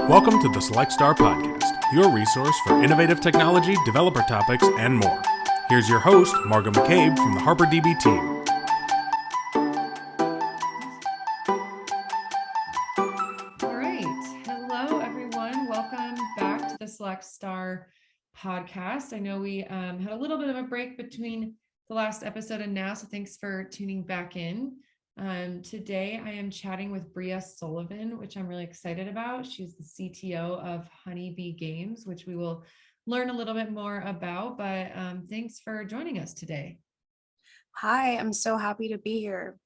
Welcome to the Select Star Podcast, your resource for innovative technology, developer topics, and more. Here's your host, Margot McCabe from the HarperDB team. All right. Hello, everyone. Welcome back to the Select Star Podcast. I know we had a little bit of a break between the last episode and now, so thanks for tuning back in. Today, I am chatting with Bria Sullivan, which I'm really excited about. She's the CTO of Honeybee Games, which we will learn a little bit more about, but thanks for joining us today. Hi, I'm so happy to be here.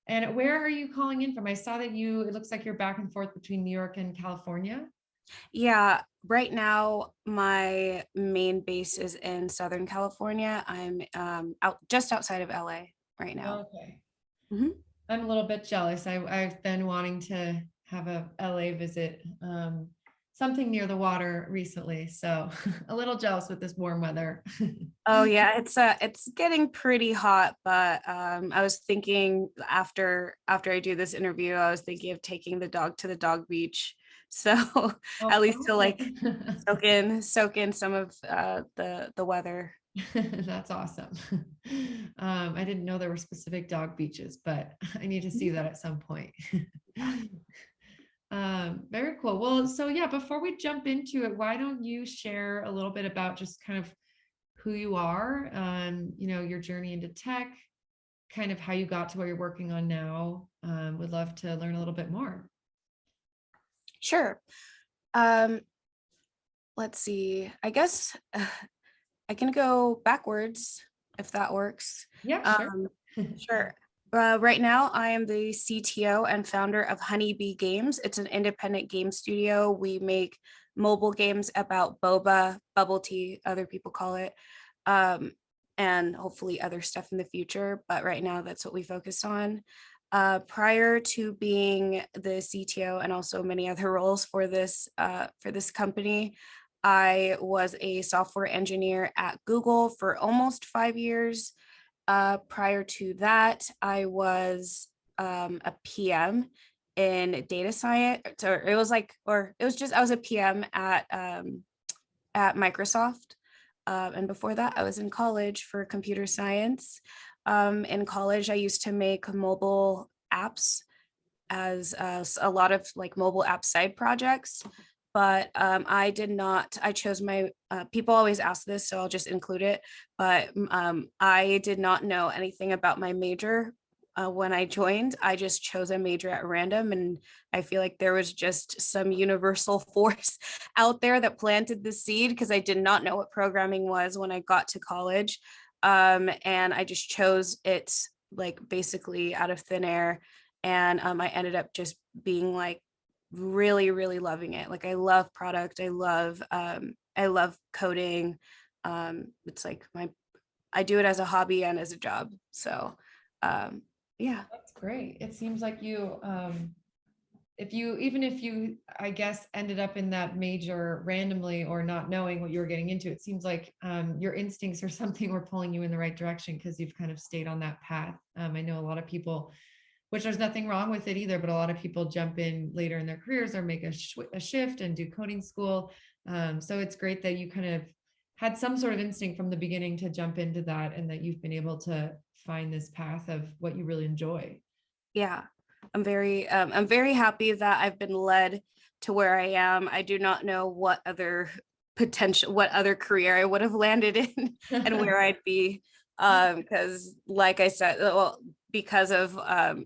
And where are you calling in from? I saw that it looks like you're back and forth between New York and California. Yeah, right now my main base is in Southern California. I'm just outside of LA right now. Okay. Mhm. I'm a little bit jealous. I've been wanting to have a LA visit, something near the water recently. So a little jealous with this warm weather. Oh yeah, it's getting pretty hot, but I was thinking after I do this interview, I was thinking of taking the dog to the dog beach. So at least to like soak in some of the weather. That's awesome. I didn't know there were specific dog beaches, but I need to see that at some point. Very cool. Well, so yeah, before we jump into it, why don't you share a little bit about just kind of who you are, your journey into tech, kind of how you got to what you're working on now. Would love to learn a little bit more. Sure. Let's see. I guess I can go backwards if that works. Yeah, sure. Sure. Right now, I am the CTO and founder of Honeybee Games. It's an independent game studio. We make mobile games about boba, bubble tea, other people call it, and hopefully other stuff in the future. But right now, that's what we focus on. Prior to being the CTO and also many other roles for this company, I was a software engineer at Google for almost 5 years. Prior to that, I was a PM in data science, I was a PM at Microsoft. And before that, I was in college for computer science. In college, I used to make mobile apps as a lot of like mobile app side projects. But I chose people always ask this, so I'll just include it. But I did not know anything about my major when I joined. I just chose a major at random. And I feel like there was just some universal force out there that planted the seed because I did not know what programming was when I got to college. And I just chose it like basically out of thin air. And I ended up just being like, really loving it. Like I love product, I love coding. It's like I do it as a hobby and as a job, so yeah. That's great. It seems like you if you I guess ended up in that major randomly or not knowing what you were getting into, it seems like your instincts or something were pulling you in the right direction because you've kind of stayed on that path. I know a lot of people, which there's nothing wrong with it either, but a lot of people jump in later in their careers or make a shift and do coding school. So it's great that you kind of had some sort of instinct from the beginning to jump into that and that you've been able to find this path of what you really enjoy. Yeah, I'm very happy that I've been led to where I am. I do not know what other career I would have landed in and where I'd be, because like I said, well, because of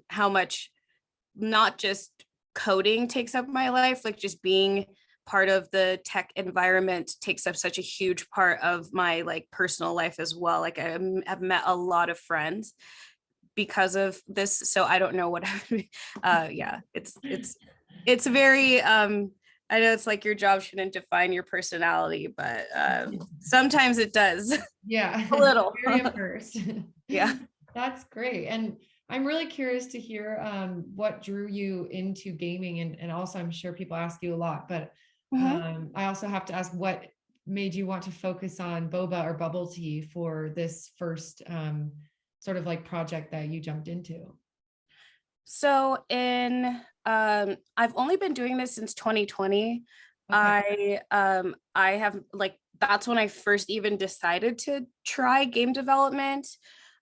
how much not just coding takes up my life, like just being part of the tech environment takes up such a huge part of my like personal life as well. Like I've met a lot of friends because of this, so I don't know what yeah, it's very I know it's like your job shouldn't define your personality, but sometimes it does. Yeah, A little. very immersed. Yeah. That's great. And I'm really curious to hear what drew you into gaming. And also, I'm sure people ask you a lot, but I also have to ask what made you want to focus on boba or bubble tea for this first sort of like project that you jumped into? So I've only been doing this since 2020. Okay. I have like that's when I first even decided to try game development.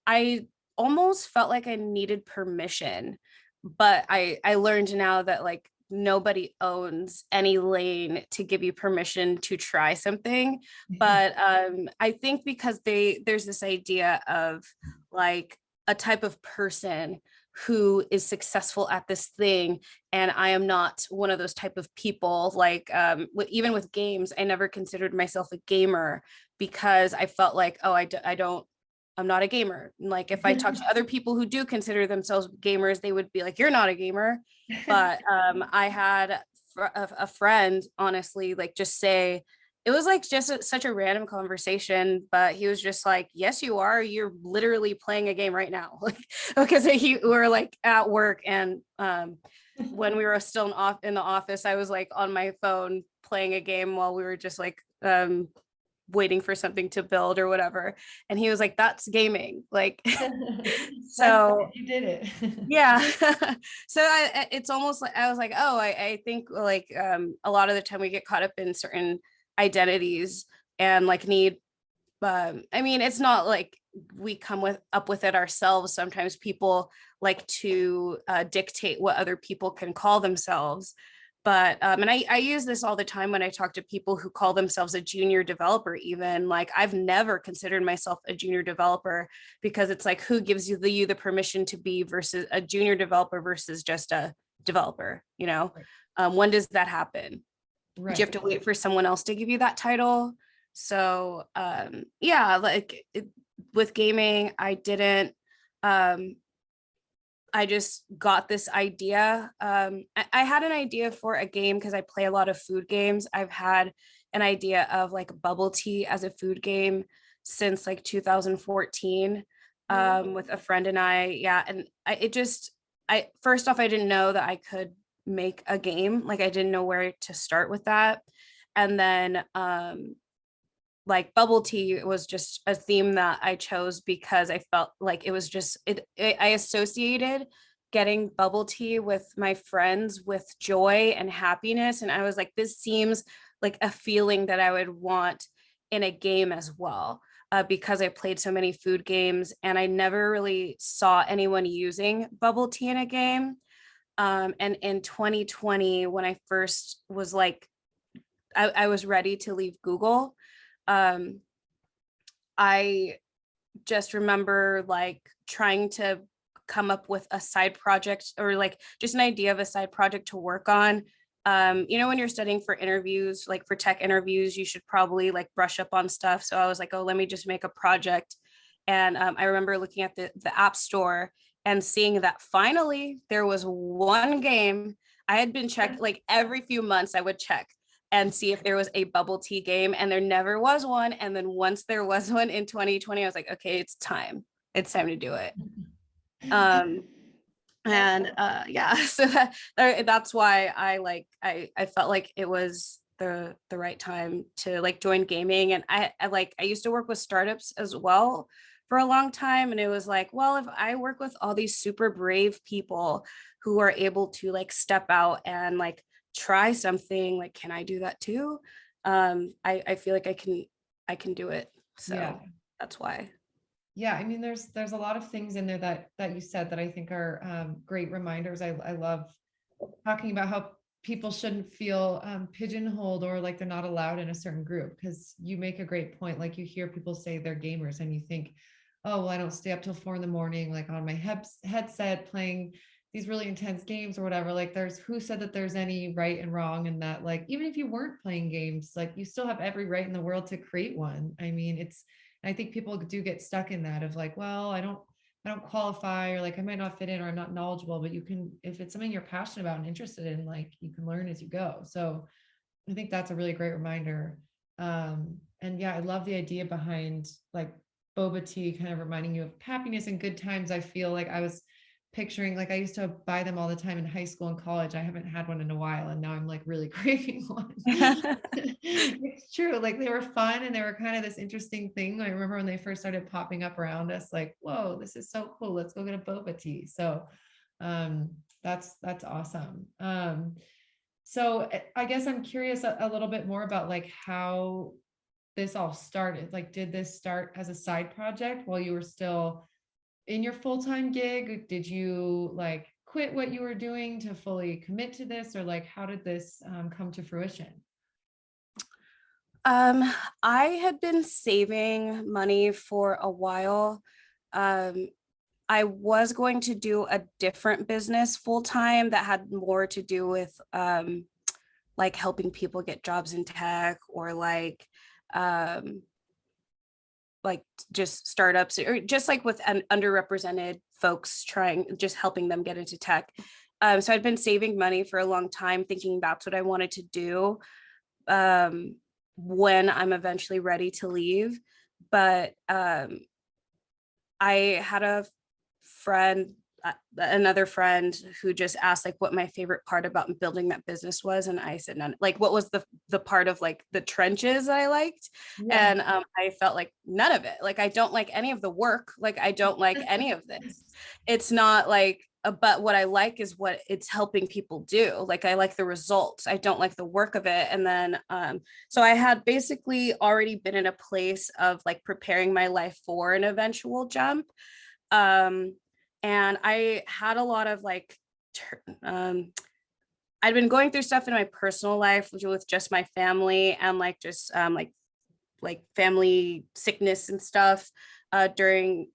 I almost felt like I needed permission, but I learned now that like nobody owns any lane to give you permission to try something. But I think because there's this idea of like a type of person who is successful at this thing, and I am not one of those type of people. Like even with games, I never considered myself a gamer because I felt like, oh, I'm not a gamer. Like if I talk to other people who do consider themselves gamers, they would be like, you're not a gamer. But I had a friend, honestly, like just say, it was like just such a random conversation, but he was just like, yes, you are. You're literally playing a game right now. Like, because we were like at work, and when we were still in the office, I was like on my phone playing a game while we were just like waiting for something to build or whatever. And he was like, that's gaming. Like, so You did it. yeah. So it's almost like I was like, oh, I think like a lot of the time we get caught up in certain identities and like need I mean, it's not like we come up with it ourselves. Sometimes people like to dictate what other people can call themselves. But and I use this all the time when I talk to people who call themselves a junior developer. Even like I've never considered myself a junior developer, because it's like, who gives you the permission to be versus a junior developer versus just a developer, you know? Right. When does that happen? Do you have Right. to wait for someone else to give you that title? So yeah, like with gaming, I didn't I just got this idea. I had an idea for a game because I play a lot of food games. I've had an idea of like bubble tea as a food game since like 2014 with a friend and I. Yeah, and I first off, I didn't know that I could make a game. Like I didn't know where to start with that. And then like bubble tea was just a theme that I chose because I felt like it was just I associated getting bubble tea with my friends with joy and happiness, and I was like, this seems like a feeling that I would want in a game as well. Because I played so many food games and I never really saw anyone using bubble tea in a game. And in 2020, when I first was like, I was ready to leave Google, um, I just remember like trying to come up with a side project or like just an idea of a side project to work on. You know, when you're studying for interviews, like for tech interviews, you should probably like brush up on stuff. So I was like, oh, let me just make a project. And I remember looking at the App Store and seeing that finally there was one game. I had been checked like every few months, I would check and see if there was a bubble tea game, and there never was one. And then once there was one in 2020, I was like, okay, it's time. It's time to do it. Um, and yeah, so that's why I felt like it was the right time to like join gaming. And I used to work with startups as well for a long time, and it was like, well, if I work with all these super brave people who are able to like step out and like try something, like can I do that too? I feel like I can do it, so Yeah. that's why. Yeah, I mean, there's a lot of things in there that you said that I think are great reminders. I love talking about how people shouldn't feel pigeonholed or like they're not allowed in a certain group, because you make a great point. Like you hear people say they're gamers and you think, oh, well, I don't stay up till 4 a.m, like on my headset playing these really intense games or whatever. Like there's, who said that there's any right and wrong, and that like even if you weren't playing games, like you still have every right in the world to create one. I mean, I think people do get stuck in that of like, well, I don't qualify, or like I might not fit in, or I'm not knowledgeable. But you can, if it's something you're passionate about and interested in, like you can learn as you go. So I think that's a really great reminder. And yeah, I love the idea behind like boba tea kind of reminding you of happiness and good times. I feel like I was picturing, like I used to buy them all the time in high school and college. I haven't had one in a while, and now I'm like really craving one. It's true. Like they were fun and they were kind of this interesting thing. I remember when they first started popping up around us, like, whoa, this is so cool. Let's go get a boba tea. So That's awesome. So I guess I'm curious a little bit more about like how this all started. Like, did this start as a side project while you were still in your full-time gig? Did you like quit what you were doing to fully commit to this, or like how did this come to fruition? I had been saving money for a while. Um, I was going to do a different business full time that had more to do with like helping people get jobs in tech, or um, like just startups, or just like with an underrepresented folks, trying just helping them get into tech. So I'd been saving money for a long time, thinking that's what I wanted to do um, when I'm eventually ready to leave. But I had a friend, another friend, who just asked like what my favorite part about building that business was, and I said none. Like, what was the part of like the trenches that I liked? Yeah. And I felt like none of it. Like, I don't like any of the work. Like, I don't like any of this. It's not like. But what I like is what it's helping people do. Like, I like the results. I don't like the work of it. And then, so I had basically already been in a place of like preparing my life for an eventual jump. Um, and I had a lot of like I'd been going through stuff in my personal life with just my family, and like just like family sickness and stuff during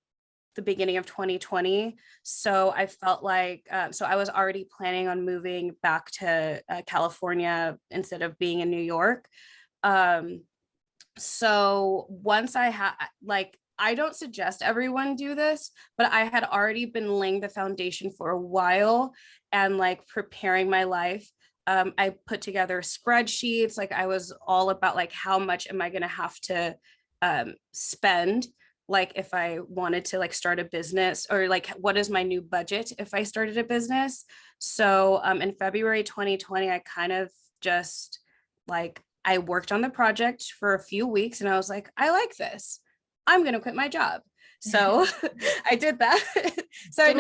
the beginning of 2020. So I felt like so I was already planning on moving back to California instead of being in New York. um so once I had like, I don't suggest everyone do this, but I had already been laying the foundation for a while and like preparing my life. I put together spreadsheets. Like, I was all about like, how much am I going to have to spend, like if I wanted to like start a business, or like what is my new budget if I started a business. So in February 2020, I kind of just like, I worked on the project for a few weeks and I was like, I like this. I'm going to quit my job. So I did that. So I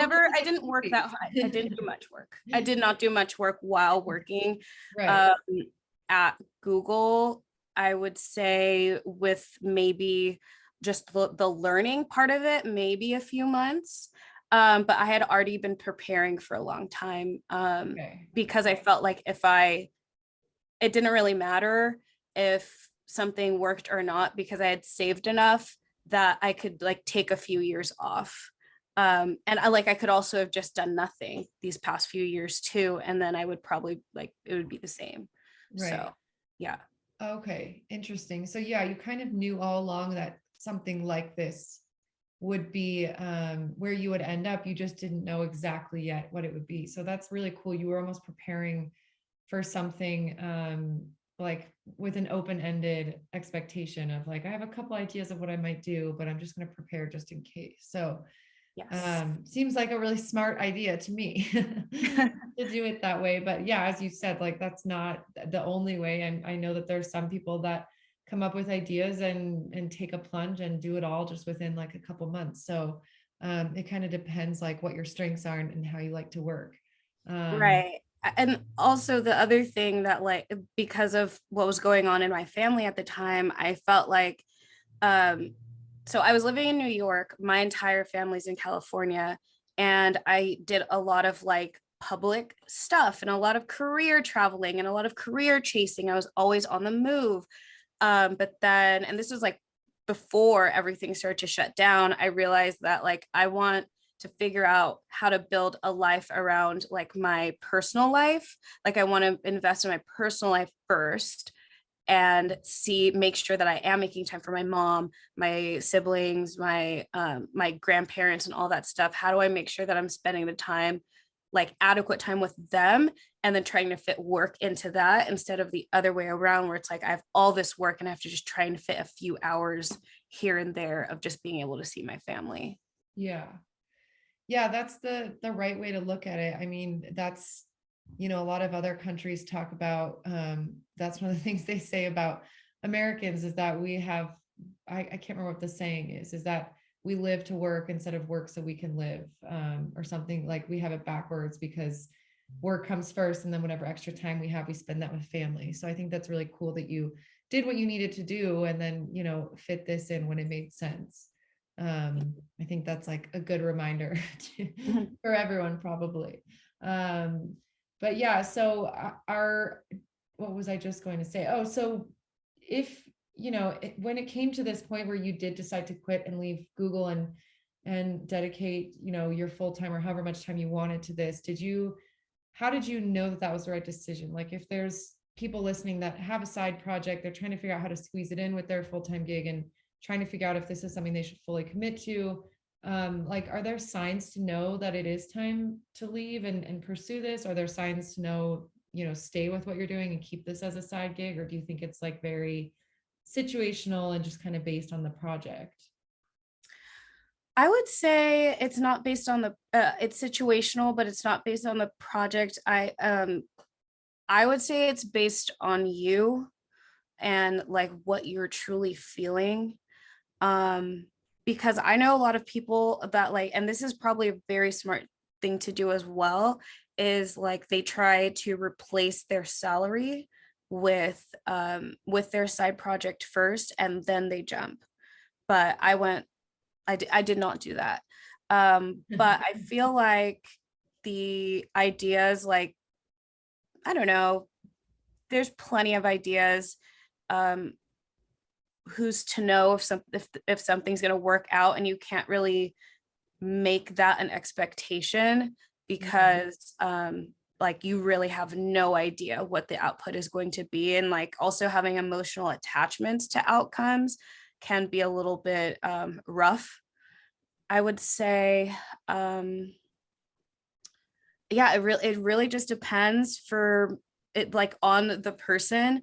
didn't work that hard. I didn't do much work. I did not do much work while working Right. at Google. I would say with maybe just the learning part of it, maybe a few months. But I had already been preparing for a long time Okay. because I felt like it didn't really matter if something worked or not, because I had saved enough that I could like take a few years off. And I could also have just done nothing these past few years too, and then I would probably like, it would be the same. Right. So yeah. Okay. Interesting. So yeah, you kind of knew all along that something like this would be where you would end up. You just didn't know exactly yet what it would be. So that's really cool. You were almost preparing for something like with an open-ended expectation of like, I have a couple ideas of what I might do, but I'm just going to prepare just in case. So Yes. seems like a really smart idea to me to do it that way. But yeah, as you said, like that's not the only way. And I know that there's some people that come up with ideas and take a plunge and do it all just within like a couple months. So it kind of depends like what your strengths are and how you like to work. Right. And also the other thing that like, because of what was going on in my family at the time, I felt like um so I was living in New York, my entire family's in California, and I did a lot of like public stuff and a lot of career traveling and a lot of career chasing. I was always on the move. But then, and this was like before everything started to shut down, I realized that like, I want to figure out how to build a life around like my personal life. Like, I want to invest in my personal life first and make sure that I am making time for my mom, my siblings, my grandparents and all that stuff. How do I make sure that I'm spending the time, like adequate time with them, and then trying to fit work into that, instead of the other way around where it's like I have all this work and I have to just try and fit a few hours here and there of just being able to see my family. Yeah. Yeah, that's the right way to look at it. I mean, that's, a lot of other countries talk about that's one of the things they say about Americans is that we have I can't remember what the saying is that we live to work instead of work so we can live, or something. Like we have it backwards because work comes first, and then whatever extra time we have, we spend that with family. So I think that's really cool that you did what you needed to do, and then, fit this in when it made sense. I think that's like a good reminder for everyone probably. But yeah, so what was I just going to say? Oh, so if, when it came to this point where you did decide to quit and leave Google and dedicate, your full time or however much time you wanted to this, how did you know that that was the right decision? Like if there's people listening that have a side project, they're trying to figure out how to squeeze it in with their full-time gig and trying to figure out if this is something they should fully commit to. Like, are there signs to know that it is time to leave and pursue this? Are there signs to know, stay with what you're doing and keep this as a side gig? Or do you think it's like very situational and just kind of based on the project? I would say it's not based on the it's situational, but it's not based on the project. I would say it's based on you and like what you're truly feeling. Because I know a lot of people that like, and this is probably a very smart thing to do as well, is like they try to replace their salary with their side project first, and then they jump. But I did not do that. But I feel like the ideas, like, I don't know, there's plenty of ideas. Who's to know if something's going to work out, and you can't really make that an expectation because like you really have no idea what the output is going to be. And like also having emotional attachments to outcomes can be a little bit rough, I would say. Yeah, it really just depends for it, like on the person.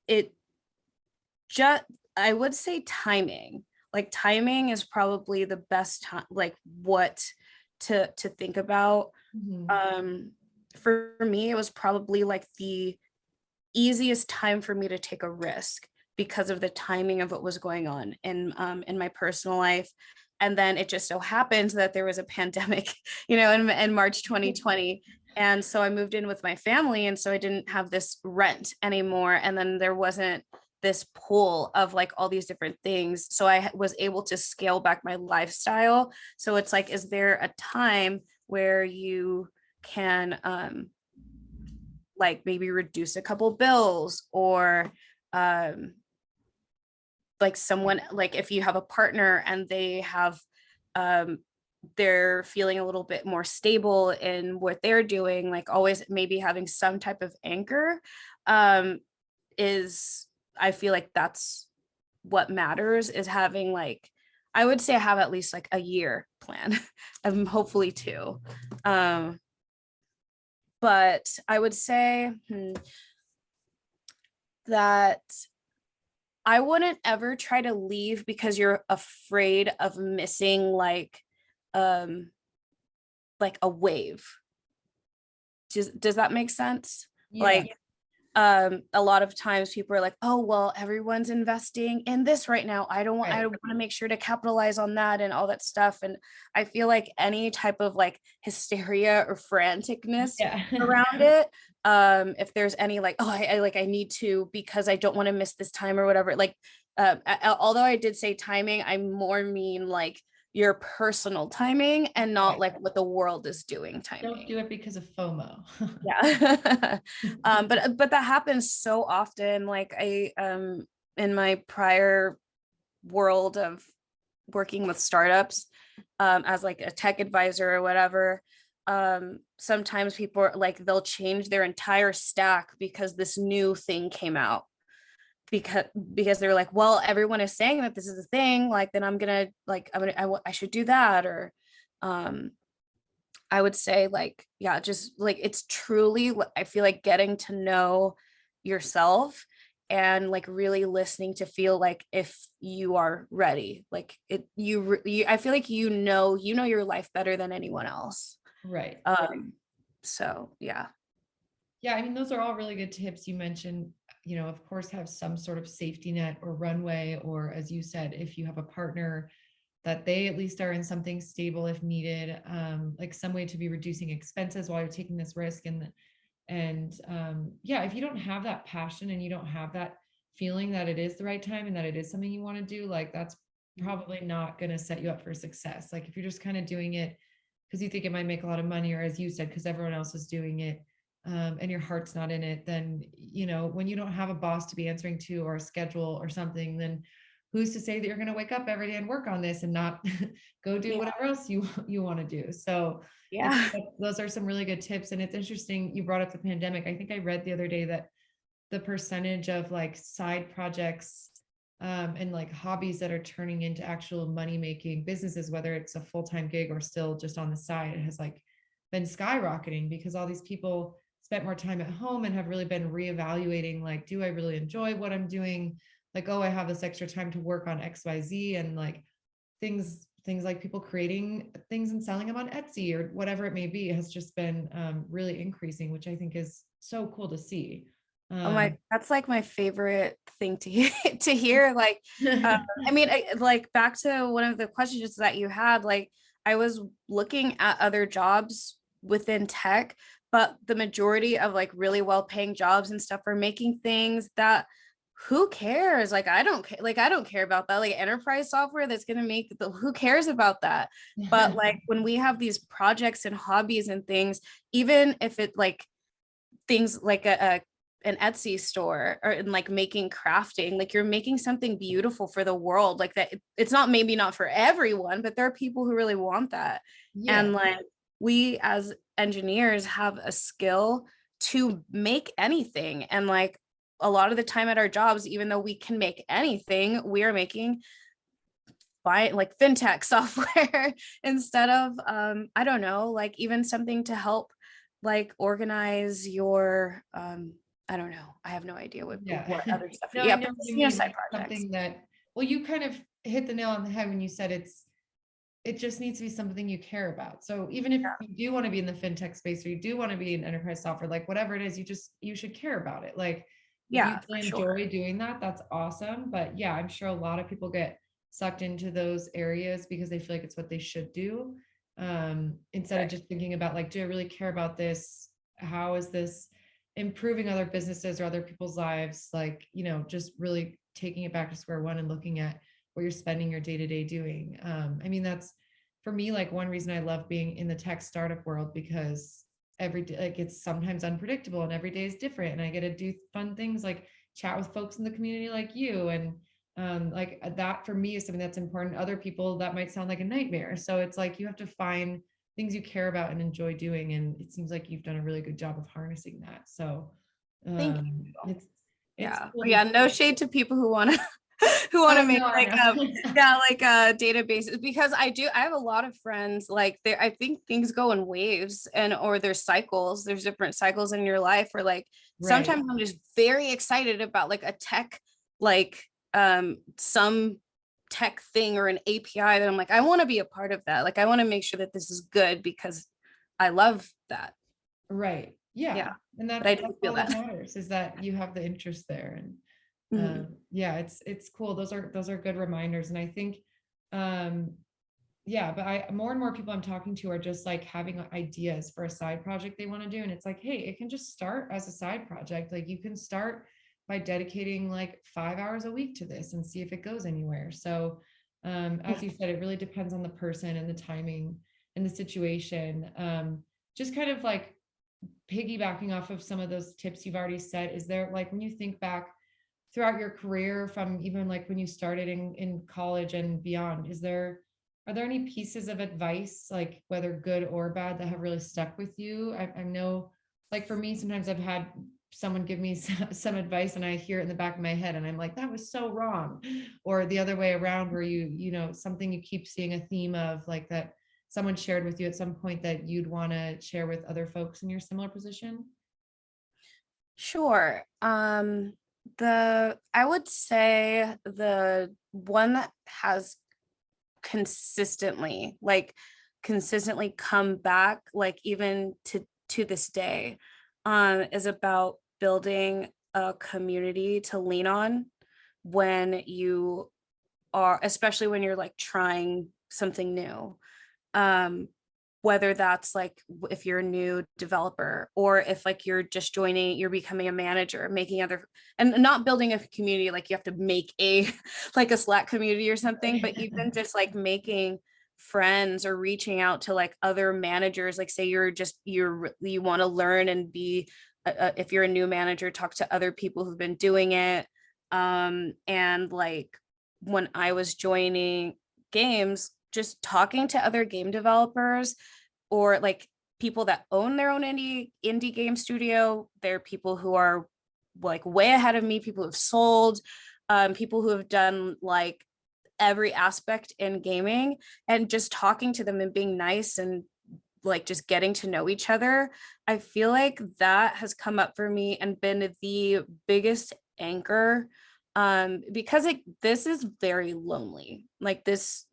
It just, I would say timing. Like timing is probably the best time, like what to think about. For me, it was probably like the easiest time for me to take a risk because of the timing of what was going on in my personal life. And then it just so happens that there was a pandemic, in March 2020. And so I moved in with my family, and so I didn't have this rent anymore. And then there wasn't this pool of like all these different things. So I was able to scale back my lifestyle. So it's like, is there a time where you can like maybe reduce a couple bills, or like someone, like if you have a partner and they have they're feeling a little bit more stable in what they're doing, like always maybe having some type of anchor is, I feel like that's what matters, is having like, I would say have at least like a year plan, hopefully two. But I would say that I wouldn't ever try to leave because you're afraid of missing like a wave. Does that make sense? Yeah. Like a lot of times people are like, oh well, everyone's investing in this right now, I want to make sure to capitalize on that and all that stuff. And I feel like any type of like hysteria or franticness around it, if there's any like, oh, I need to because I don't want to miss this time or whatever, like although I did say timing, I more mean like your personal timing and not like what the world is doing timing. Don't do it because of FOMO. Yeah. But that happens so often. Like I in my prior world of working with startups as like a tech advisor or whatever, sometimes people are like, they'll change their entire stack because this new thing came out, because they're like, well, everyone is saying that this is a thing, like then I should do that. Or I would say like, yeah, just like, it's truly, I feel like getting to know yourself and like really listening to feel like if you are ready, like I feel like you know your life better than anyone else. Right. So yeah. Yeah, I mean, those are all really good tips. You mentioned, of course, have some sort of safety net or runway, or as you said, if you have a partner that they at least are in something stable if needed, like some way to be reducing expenses while you're taking this risk. Yeah, if you don't have that passion and you don't have that feeling that it is the right time and that it is something you want to do, like that's probably not going to set you up for success. Like if you're just kind of doing it because you think it might make a lot of money, or as you said, because everyone else is doing it, and your heart's not in it, then, when you don't have a boss to be answering to or a schedule or something, then who's to say that you're going to wake up every day and work on this and not go do whatever else you want to do? So I Yeah. think those are some really good tips. And it's interesting you brought up the pandemic. I think I read the other day that the percentage of like side projects, and like hobbies that are turning into actual money making businesses, whether it's a full-time gig or still just on the side, it has like been skyrocketing because all these people spent more time at home and have really been reevaluating, like, do I really enjoy what I'm doing? Like, oh, I have this extra time to work on XYZ, and like things like people creating things and selling them on Etsy or whatever it may be has just been really increasing, which I think is so cool to see. Oh my, that's like my favorite thing to hear, to hear. Like, I mean, like back to one of the questions that you had, like I was looking at other jobs within tech, but the majority of like really well paying jobs and stuff are making things that who cares? Like, I don't care. Like, I don't care about that. Like enterprise software that's going to make who cares about that? But like when we have these projects and hobbies and things, even if it like things like an Etsy store or in like making crafting, like you're making something beautiful for the world, like that it's not, maybe not for everyone, but there are people who really want that. Yeah. And like we as engineers have a skill to make anything. And like a lot of the time at our jobs, even though we can make anything, we are making like fintech software instead of I don't know, like even something to help like organize your I don't know, I have no idea what other stuff. No, I Yeah, know but what you you know, mean. side It's projects. something that, well, you kind of hit the nail on the head when you said it just needs to be something you care about. So even if you do want to be in the fintech space, or you do want to be in enterprise software, like whatever it is, you should care about it. Like if you Yeah, for really sure. enjoy doing that, that's awesome. But yeah, I'm sure a lot of people get sucked into those areas because they feel like it's what they should do. Instead of just thinking about like, do I really care about this? How is this improving other businesses or other people's lives? Like, just really taking it back to square one and looking at what you're spending your day-to-day doing. I mean, that's for me, like one reason I love being in the tech startup world, because every day, like it's sometimes unpredictable and every day is different. And I get to do fun things like chat with folks in the community like you. And like that for me is something that's important. Other people, that might sound like a nightmare. So it's like, you have to find things you care about and enjoy doing. And it seems like you've done a really good job of harnessing that. So Thank um, you. it's Yeah. cool Yeah, to no shade to people who want to who want oh, to make no, I like know. yeah, like databases, because I have a lot of friends like there, I think things go in waves, and or there's cycles, there's different cycles in your life where like Right. sometimes I'm just very excited about like a tech, like some tech thing or an API that I'm like, I want to be a part of that. Like I want to make sure that this is good because I love that. Right. Yeah. Yeah. And But I that's do feel all that that. matters, is that you have the interest there. And Mhm. yeah, it's cool. Those are good reminders. And I think um yeah, but I more and more people I'm talking to are just like having ideas for a side project they want to do. And it's like, hey, it can just start as a side project. Like you can start by dedicating like 5 hours a week to this and see if it goes anywhere. So as you said, it really depends on the person and the timing and the situation. Just kind of like piggybacking off of some of those tips you've already said, is there, like, when you think back throughout your career, from even like when you started in college and beyond, are there any pieces of advice, like whether good or bad, that have really stuck with you? I know, like for me, sometimes I've had someone give me some advice and I hear it in the back of my head and I'm like, that was so wrong. Or the other way around, where something you keep seeing a theme of, like that someone shared with you at some point that you'd want to share with other folks in your similar position? Sure. I would say the one that has consistently come back, like even to this day, is about building a community to lean on when you are, especially when you're like trying something new. Whether that's like if you're a new developer, or if like you're just joining, you're becoming a manager, making other, and not building a community, like you have to make a like a Slack community or something, but even just like making friends or reaching out to like other managers, like say you want to learn and be if you're a new manager, talk to other people who've been doing it. And like when I was joining games, just talking to other game developers, or like people that own their own indie game studio. They're people who are like way ahead of me, people who've sold, people who have done like every aspect in gaming, and just talking to them and being nice and like just getting to know each other. I feel like that has come up for me and been the biggest anchor, because like this is very lonely. Like this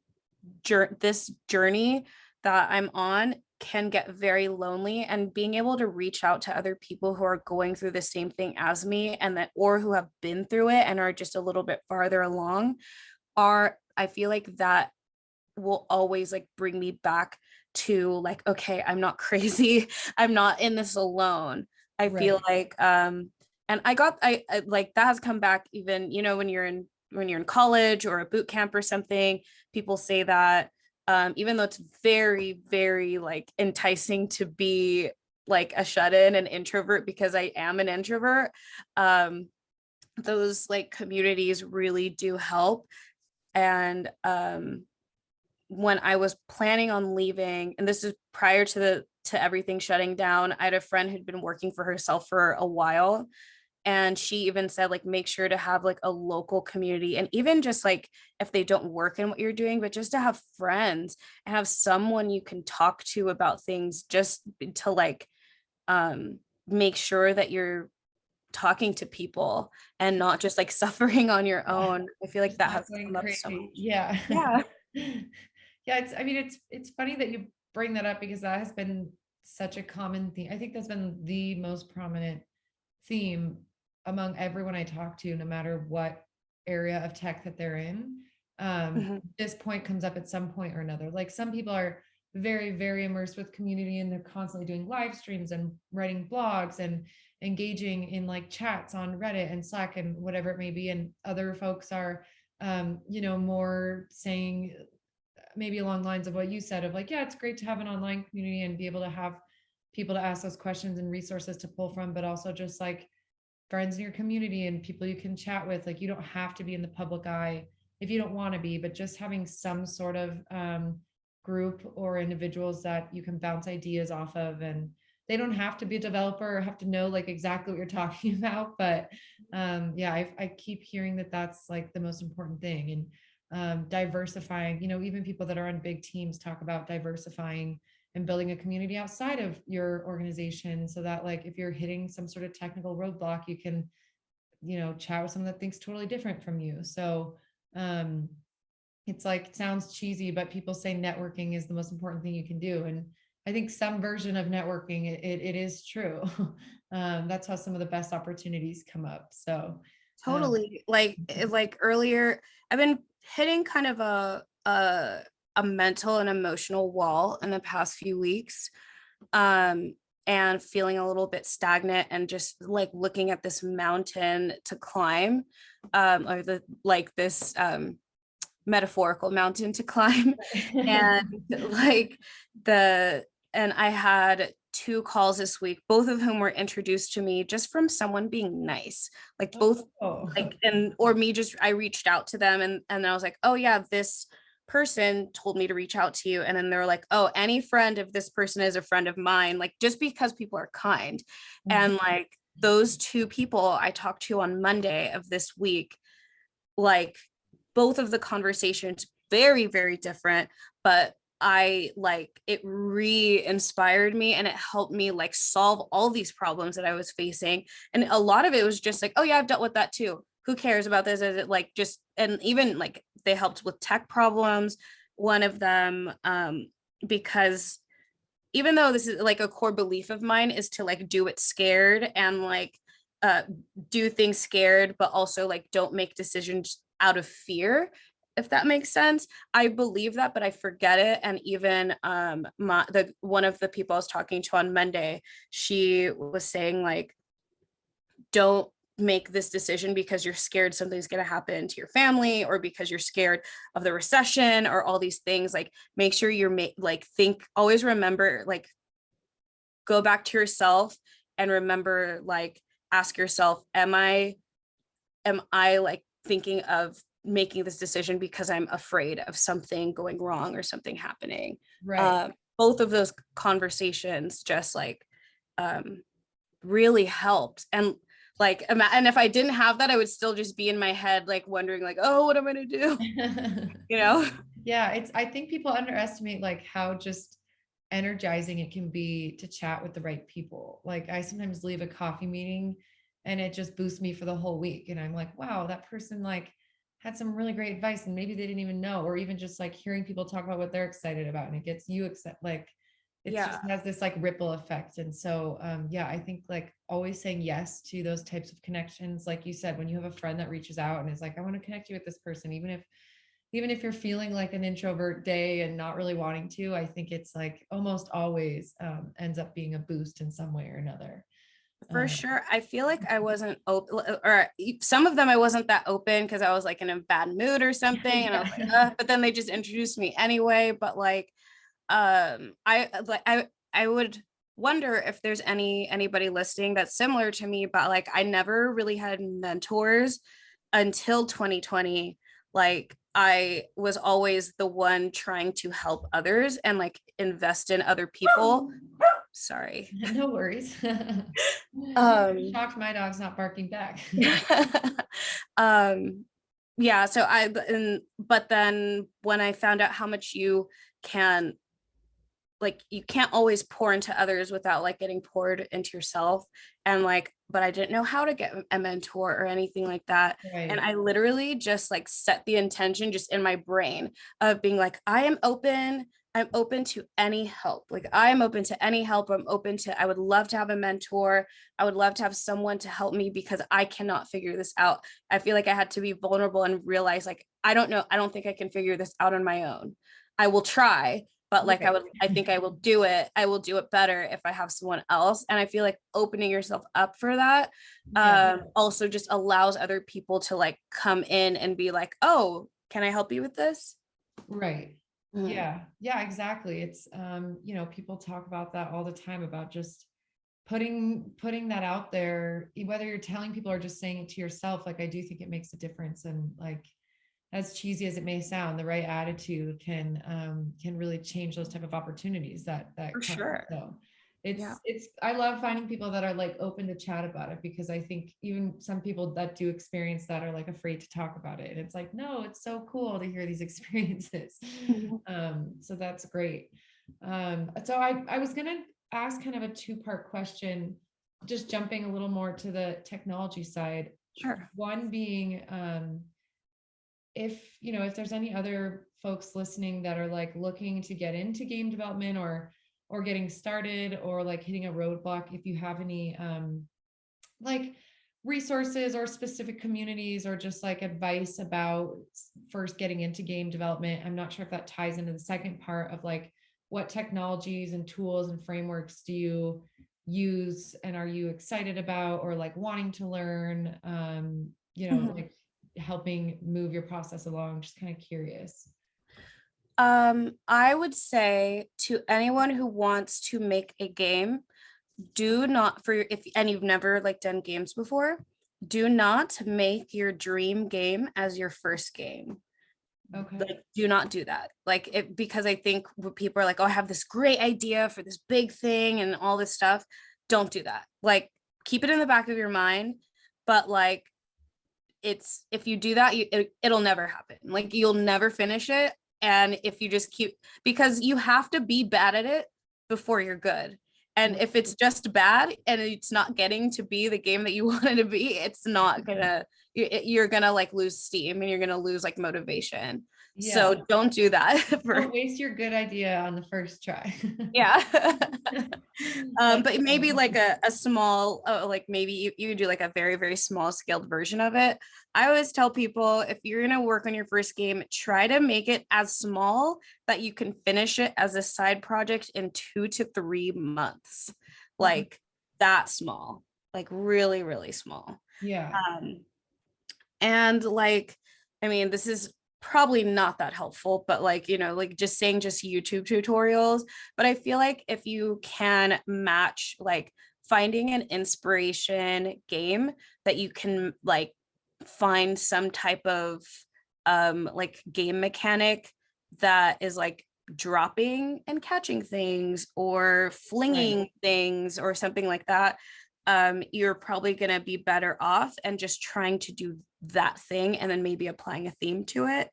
journey that I'm on can get very lonely, and being able to reach out to other people who are going through the same thing as me, and that, or who have been through it and are just a little bit farther along, I feel like that will always like bring me back to like, okay, I'm not crazy. I'm not in this alone. I feel like and I like that has come back even, when you're in college or a boot camp or something. People say that even though it's very, very like enticing to be like a shut-in, an introvert, because I am an introvert, those like communities really do help. And when I was planning on leaving, and this is prior to everything shutting down, I had a friend who'd been working for herself for a while, and she even said like make sure to have like a local community, and even just like if they don't work in what you're doing, but just to have friends and have someone you can talk to about things, just to like make sure that you're talking to people and not just like suffering on your own. I feel like Just that not has going come up so crazy. much. Yeah. Yeah. Yeah, I mean, it's funny that you bring that up, because that has been such a common theme. I think that's been the most prominent theme among everyone I talk to, no matter what area of tech that they're in. Mhm. This point comes up at some point or another. Like some people are very, very immersed with community, and they're constantly doing live streams and writing blogs and engaging in like chats on Reddit and Slack and whatever it may be. And other folks are more saying maybe along the lines of what you said, of like, yeah, it's great to have an online community and be able to have people to ask those questions and resources to pull from, but also just like friends in your community and people you can chat with. Like you don't have to be in the public eye if you don't want to be, but just having some sort of group or individuals that you can bounce ideas off of. And they don't have to be a developer or have to know like exactly what you're talking about, but yeah, I keep hearing that that's like the most important thing. And diversifying, even people that are on big teams talk about diversifying and building a community outside of your organization, so that like if you're hitting some sort of technical roadblock, you can chat with someone that thinks totally different from you. So it's like, it sounds cheesy, but people say networking is the most important thing you can do, and I think some version of networking, it is true. That's how some of the best opportunities come up. So Totally. Like earlier, I've been hitting kind of a mental and emotional wall in the past few weeks. And feeling a little bit stagnant, and just like looking at this mountain to climb, or this metaphorical mountain to climb. And like and I had two calls this week, both of whom were introduced to me just from someone being nice, like both like, and or me just, I reached out to them, and I was like, oh yeah, this person told me to reach out to you. And then they're like, oh, any friend of this person is a friend of mine, like just because people are kind. And like those two people I talked to on Monday of this week, like both of the conversations very, very different, but I like it re-inspired me, and it helped me like solve all these problems that I was facing. And a lot of it was just like, oh yeah, I've dealt with that too. Who cares about this? Is it like just, and even like they helped with tech problems. One of them, because even though this is like a core belief of mine, is to like do it scared, and like do things scared, but also like don't make decisions out of fear. if that makes sense. I believe that, but I forget it. And even one of the people I was talking to on Monday, she was saying like, don't make this decision because you're scared something's going to happen to your family, or because you're scared of the recession, or all these things. Like, make sure you're always remember, like, go back to yourself and remember, like, ask yourself, am I like thinking of making this decision because I'm afraid of something going wrong or something happening? Right. Both of those conversations just like really helped. And like, and if I didn't have that, I would still just be in my head, like wondering like, oh, what am I gonna do? Yeah, I think people underestimate like how just energizing it can be to chat with the right people. Like, I sometimes leave a coffee meeting and it just boosts me for the whole week. And I'm like, wow, that person like had some really great advice and maybe they didn't even know, or even just like hearing people talk about what they're excited about and it gets you excited. Like, it just has this like ripple effect. And so, yeah, I think like always saying yes to those types of connections. Like you said, when you have a friend that reaches out and is like, I want to connect you with this person, even if you're feeling like an introvert day and not really wanting to, I think it's like almost always ends up being a boost in some way or another. For sure. I feel like I wasn't open, or some of them I wasn't that open because I was like in a bad mood or something. And I was like, but then they just introduced me anyway. But like, I would wonder if there's anybody listening that's similar to me, but like I never really had mentors until 2020. Like, I was always the one trying to help others and like invest in other people. Sorry. No worries. Shocked my dog's not barking back. Yeah, so but then when I found out how much you can, like, you can't always pour into others without like getting poured into yourself, and like, but I didn't know how to get a mentor or anything like that. Right. And I literally just like set the intention just in my brain of being like, I'm open to any help. Like, I'm open to any help. I would love to have a mentor. I would love to have someone to help me because I cannot figure this out. I feel like I had to be vulnerable and realize like, I don't know. I don't think I can figure this out on my own. I will try, but like, I think I will do it. I will do it better if I have someone else. And I feel like opening yourself up for that also just allows other people to like come in and be like, oh, can I help you with this? Right. Yeah, exactly. It's, people talk about that all the time, about just putting that out there, whether you're telling people or just saying it to yourself. Like, I do think it makes a difference. And like, as cheesy as it may sound, the right attitude can really change those type of opportunities that For come. sure. So I love finding people that are like open to chat about it, because I think even some people that do experience that are like afraid to talk about it. And it's like, no, it's so cool to hear these experiences. So that's great. So I was going to ask kind of a two-part question, just jumping a little more to the technology side. Sure. One being, if there's any other folks listening that are like looking to get into game development or getting started, or like hitting a roadblock, if you have any like resources or specific communities, or just like advice about first getting into game development. I'm not sure if that ties into the second part of like, what technologies and tools and frameworks do you use and are you excited about, or like wanting to learn, like helping move your process along? Just kind of curious. I would say to anyone who wants to make a game, do not, and you've never like done games before, do not make your dream game as your first game. Okay. Like, do not do that. Like, because I think when people are like, oh, I have this great idea for this big thing and all this stuff, don't do that. Like, keep it in the back of your mind, but like, if you do that, it'll never happen. Like, you'll never finish it. And if you just because you have to be bad at it before you're good. And if it's just bad and it's not getting to be the game that you want it to be, it's not gonna, you're gonna like lose steam and you're gonna lose like motivation. Yeah. So don't do that. Don't waste your good idea on the first try. Yeah. That's But maybe funny. like a small, like maybe you do like a very, very small scaled version of it. I always tell people, if you're going to work on your first game, try to make it as small that you can finish it as a side project in 2 to 3 months. Like that small, like really, really small. Yeah. And like, I mean, this is probably not that helpful, but like, like just saying just YouTube tutorials. But I feel like if you can match, like finding an inspiration game that you can like find some type of like game mechanic that is like dropping and catching things or flinging Right. things or something like that, you're probably going to be better off and just trying to do that thing and then maybe applying a theme to it.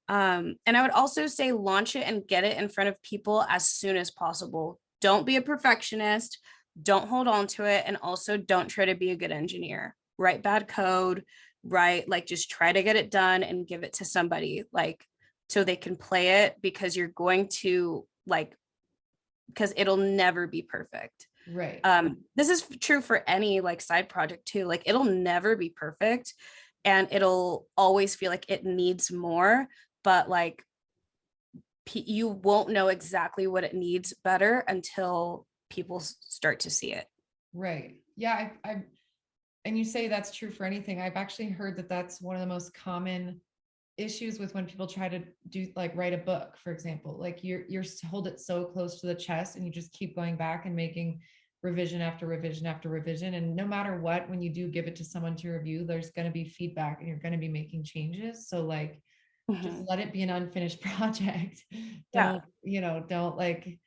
And I would also say launch it and get it in front of people as soon as possible. Don't be a perfectionist. Don't hold on to it. And also don't try to be a good engineer. Write bad code, right? Like just try to get it done and give it to somebody, like so they can play it, because you're going to like, because it'll never be perfect. Right. This is true for any like side project too. Like it'll never be perfect and it'll always feel like it needs more, but like you won't know exactly what it needs better until people start to see it. Right. Yeah. And you say that's true for anything. I've actually heard that that's one of the most common issues with when people try to do like write a book, for example. Like you're hold it so close to the chest and you just keep going back and making revision after revision after revision. And no matter what, when you do give it to someone to review, there's going to be feedback and you're going to be making changes. So like just let it be an unfinished project. Yeah. Don't like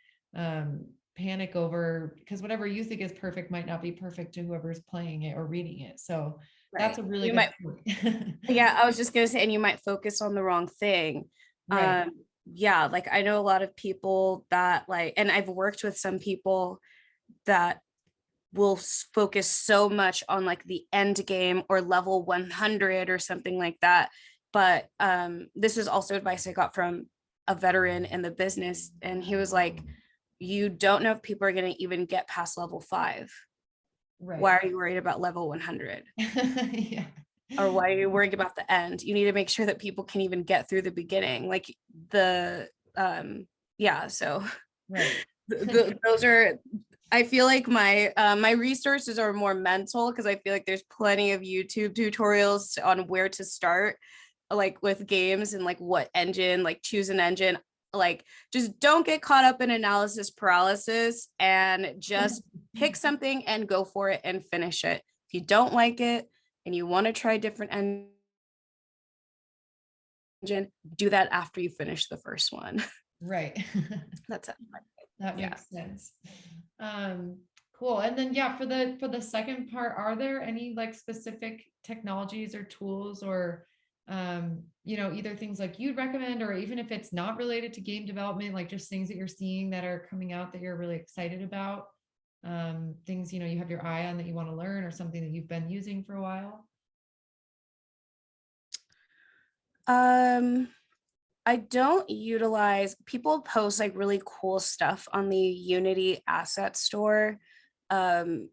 panic over, because whatever you think is perfect might not be perfect to whoever's playing it or reading it. So that's Right. a really You good might, point. yeah, I was just gonna say, and you might focus on the wrong thing. Right. Yeah, like I know a lot of people that like, and I've worked with some people that will focus so much on like the end game or level 100 or something like that. But this is also advice I got from a veteran in the business, and he was like, you don't know if people are going to even get past level 5. Right. Why are you worried about level 100? Yeah. Or why are you worried about the end? You need to make sure that people can even get through the beginning. Like the yeah, so Right. those are, I feel like my resources are more mental, because I feel like there's plenty of YouTube tutorials on where to start, like with games and like what engine, like choose an engine. Like just don't get caught up in analysis paralysis and just pick something and go for it and finish it. If you don't like it and you want to try different engine, do that after you finish the first one. Right. That's it. That Yeah. makes sense. Cool. And then yeah, for the second part, are there any like specific technologies or tools or either things like you'd recommend, or even if it's not related to game development, like just things that you're seeing that are coming out that you're really excited about? Things you have your eye on that you want to learn, or something that you've been using for a while? I don't utilize, people post like really cool stuff on the Unity asset store, um,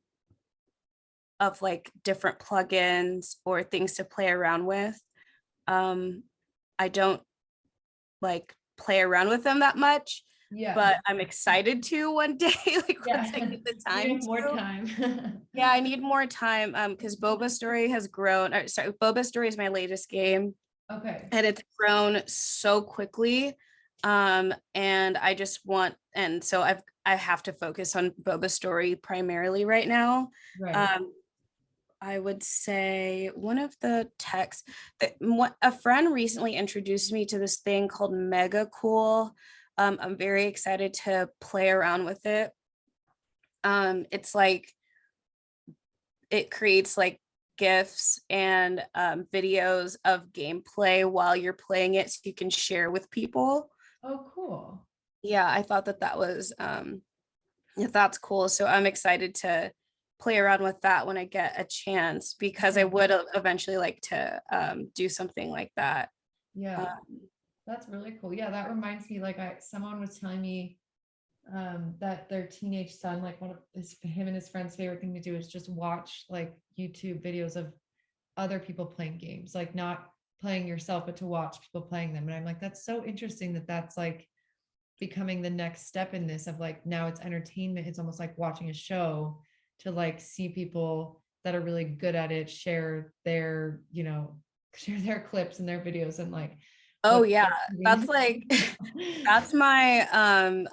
of like different plugins or things to play around with. I don't like play around with them that much, Yeah. but I'm excited to one day, like once I Yeah. get the You time have more to. time. Yeah, I need more time because Boba Story has grown. Sorry, Boba Story is my latest game, Okay. and it's grown so quickly. And I just want, and so I have to focus on Boba Story primarily right now. Right. I would say one of the techs that a friend recently introduced me to this thing called Mega Cool. I'm very excited to play around with it. It's like it creates like GIFs and videos of gameplay while you're playing it, so you can share with people. Oh, cool. Yeah, I thought that was that's cool. So I'm excited to play around with that when I get a chance, because I would eventually like to do something like that. Yeah. That's really cool. Yeah, that reminds me, like someone was telling me that their teenage son, like one of him and his friends' favorite thing to do is just watch like YouTube videos of other people playing games, like not playing yourself, but to watch people playing them. And I'm like, that's so interesting that that's like becoming the next step in this of like, now it's entertainment. It's almost like watching a show to like see people that are really good at it share their, share their clips and their videos and like, Oh what yeah, they're that's like that's my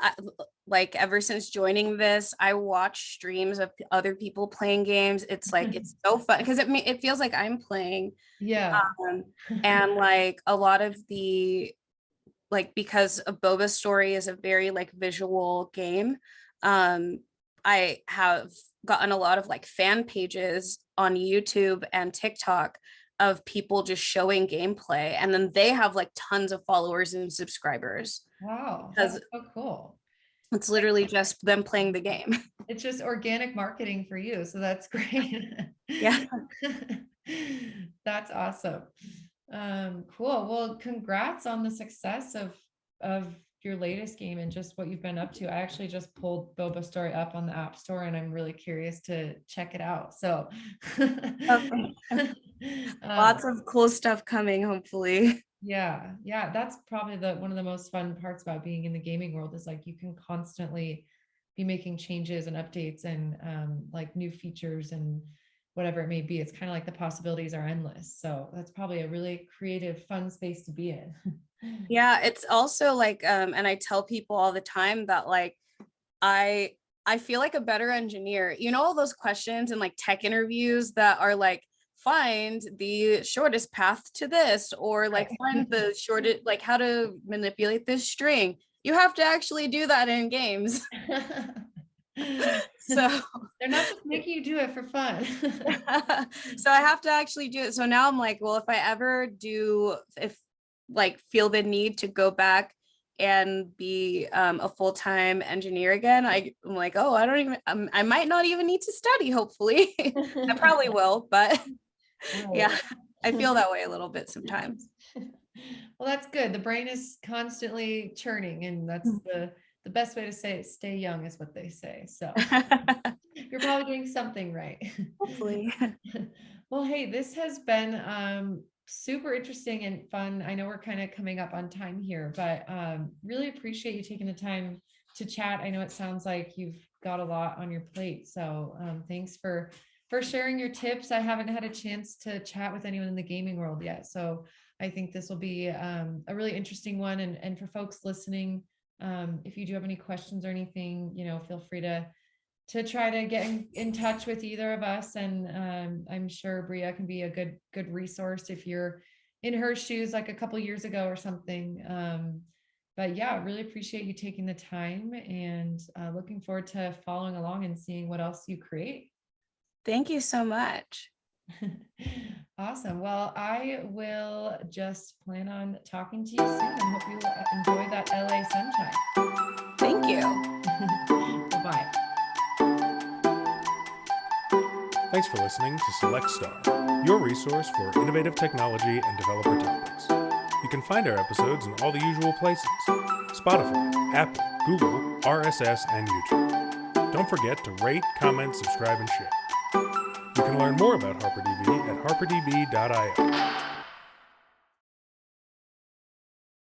like ever since joining this, I watch streams of other people playing games. It's like it's so fun because it feels like I'm playing. Yeah. Um, and like a lot of the like because a Boba Story is a very like visual game. I have gotten a lot of like fan pages on YouTube and TikTok of people just showing gameplay, and then they have like tons of followers and subscribers Wow, that's because so cool. it's literally just them playing the game. It's just organic marketing for you. So that's great. Yeah. That's awesome. Cool. Well, congrats on the success of your latest game and just what you've been up to. I actually just pulled Boba Story up on the App Store and I'm really curious to check it out. So Okay. Lots of cool stuff coming, hopefully. yeah, that's probably one of the most fun parts about being in the gaming world is like you can constantly be making changes and updates and like new features and whatever it may be. It's kind of like the possibilities are endless. So that's probably a really creative, fun space to be in. Yeah, it's also like and I tell people all the time that like I feel like a better engineer. You know all those questions in like tech interviews that are like find the shortest path to this or like find the shortest like how to manipulate this string. You have to actually do that in games. So they're not just making you do it for fun. so I have to actually do it. So now I'm like, well, if I ever do like feel the need to go back and be a full-time engineer again, I'm like, oh, I don't even I might not even need to study, hopefully. I probably will, but yeah, I feel that way a little bit sometimes. Well, that's good. The brain is constantly churning, and that's the best way to say it, stay young is what they say. So you're probably doing something right. Hopefully. Well, hey, this has been super interesting and fun. I know we're kind of coming up on time here, but really appreciate you taking the time to chat. I know it sounds like you've got a lot on your plate. So thanks for sharing your tips. I haven't had a chance to chat with anyone in the gaming world yet. So I think this will be a really interesting one. And for folks listening, if you do have any questions or anything, feel free to try to get in touch with either of us. And I'm sure Bria can be a good resource if you're in her shoes like a couple years ago or something. But yeah, really appreciate you taking the time and looking forward to following along and seeing what else you create. Thank you so much. Awesome. Well, I will just plan on talking to you soon and hope you enjoy that LA sunshine. Thank you. Bye-bye. Thanks for listening to Select Star, your resource for innovative technology and developer topics. You can find our episodes in all the usual places: Spotify, Apple, Google, RSS, and YouTube. Don't forget to rate, comment, subscribe, and share. You can learn more about HarperDB at harperdb.io.